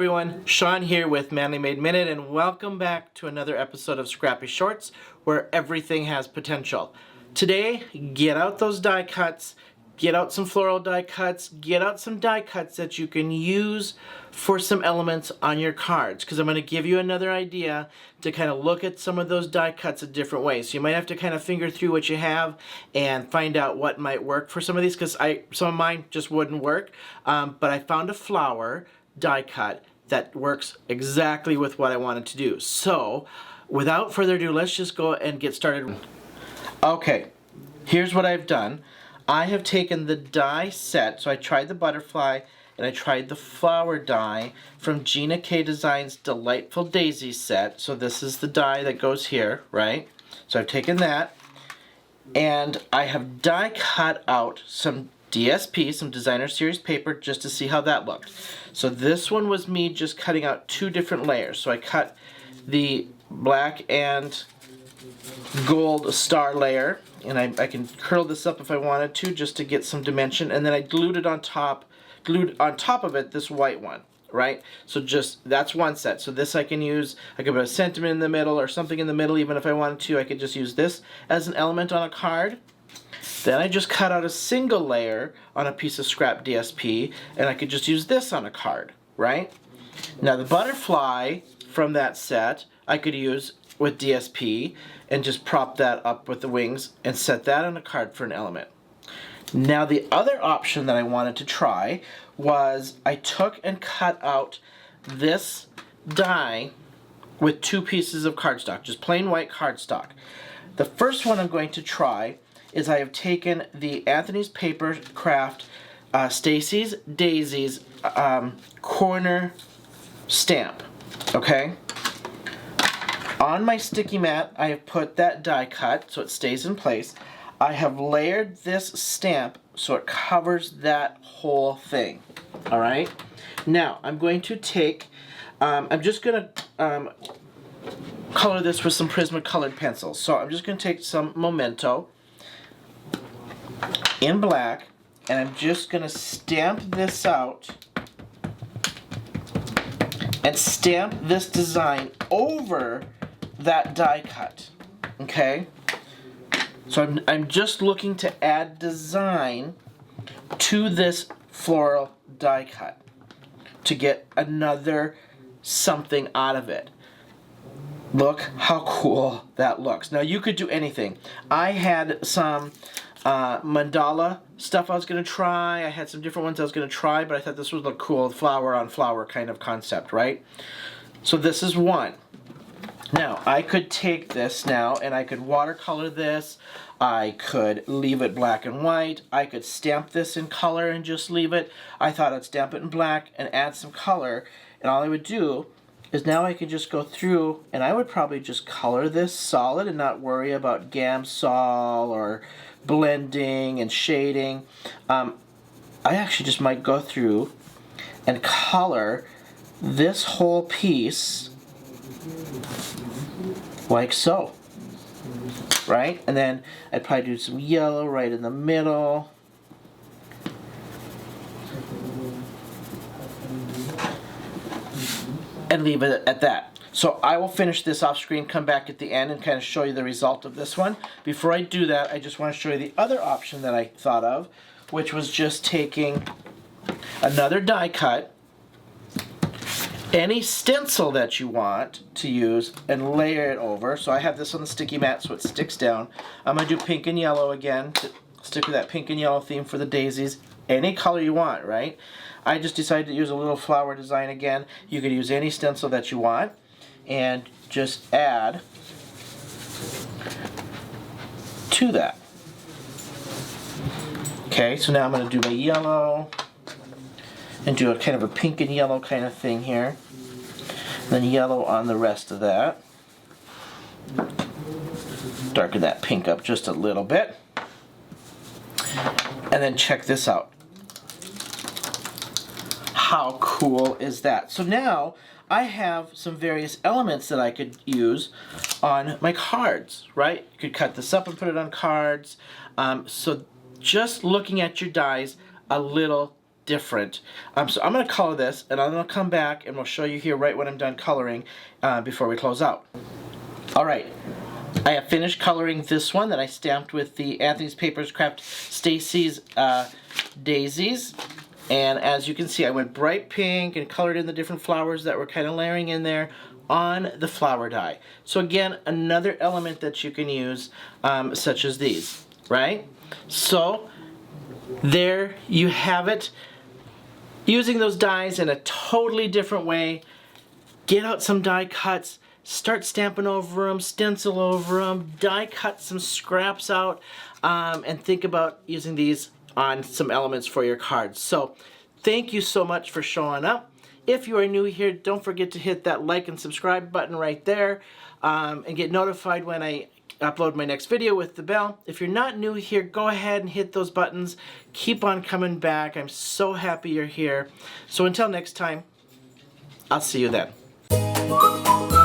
everyone, Shawn here with Manly Made Minute, and welcome back to another episode of Scrappy Shorts where everything has potential. Today, get out those die cuts, get out some floral die cuts, get out some die cuts that you can use for some elements on your cards, because I'm going to give you another idea to kind of look at some of those die cuts a different way. So you might have to kind of finger through what you have and find out what might work for some of these, because some of mine just wouldn't work, but I found a flower die cut that works exactly with what I wanted to do. So without further ado, let's just go and get started. Okay, here's what I've done. I have taken the die set, so I tried the butterfly and I tried the flower die from Gina K Designs Delightful Daisy set. So this is the die that goes here, right? So I've taken that and I have die cut out some DSP, some designer series paper, just to see how that looked. So this one was me just cutting out two different layers. So I cut the black and gold star layer, and I can curl this up if I wanted to just to get some dimension, and then I glued on top of it this white one, right? So just that's one set. So this I can use, I could put a sentiment in the middle or something in the middle. Even if I wanted to, I could just use this as an element on a card. Then I just cut out a single layer on a piece of scrap DSP, and I could just use this on a card, right? Now the butterfly from that set I could use with DSP and just prop that up with the wings and set that on a card for an element. Now the other option that I wanted to try was I took and cut out this die with two pieces of cardstock, just plain white cardstock. The first one I'm going to try is I have taken the Anthony's Paper Craft Stacy's Daisies corner stamp, okay? On my sticky mat, I have put that die cut so it stays in place. I have layered this stamp so it covers that whole thing, all right? Now, I'm going to take, I'm just going to color this with some Prismacolor pencils. So I'm just going to take some Memento in black, and I'm just going to stamp this out and stamp this design over that die cut, okay? So I'm just looking to add design to this floral die cut to get another something out of it. Look how cool that looks. Now you could do anything. I had some mandala stuff I was going to try. I had some different ones I was going to try, but I thought this would look cool, flower on flower kind of concept, right? So this is one. Now, I could take this now and I could watercolor this. I could leave it black and white. I could stamp this in color and just leave it. I thought I'd stamp it in black and add some color. And all I would do is now I could just go through and I would probably just color this solid and not worry about Gamsol or blending and shading. I actually just might go through and color this whole piece like so, right? And then I'd probably do some yellow right in the middle. And leave it at that. So I will finish this off screen, come back at the end and kind of show you the result of this one. Before I do that, I just want to show you the other option that I thought of, which was just taking another die cut, any stencil that you want to use, and layer it over. So I have this on the sticky mat so it sticks down. I'm going to do pink and yellow again, to stick with that pink and yellow theme for the daisies. Any color you want, right? I just decided to use a little flower design again. You could use any stencil that you want and just add to that. Okay, so now I'm going to do my yellow and do a kind of a pink and yellow kind of thing here. And then yellow on the rest of that. Darken that pink up just a little bit. And then check this out. How cool is that? So now I have some various elements that I could use on my cards, right? You could cut this up and put it on cards. So just looking at your dies a little different. So I'm going to color this, and I'm going to come back and we'll show you here right when I'm done coloring before we close out. Alright, I have finished coloring this one that I stamped with the Anthony's Papers Craft Stacy's Daisies. And as you can see, I went bright pink and colored in the different flowers that were kind of layering in there on the flower die. So again, another element that you can use, such as these, right? So there you have it. Using those dies in a totally different way. Get out some die cuts, start stamping over them, stencil over them, die cut some scraps out, and think about using these on some elements for your cards. So thank you so much for showing up. If you are new here, don't forget to hit that like and subscribe button right there, and get notified when I upload my next video with the bell. If you're not new here, go ahead and hit those buttons. Keep on coming back. I'm so happy you're here. So until next time, I'll see you then.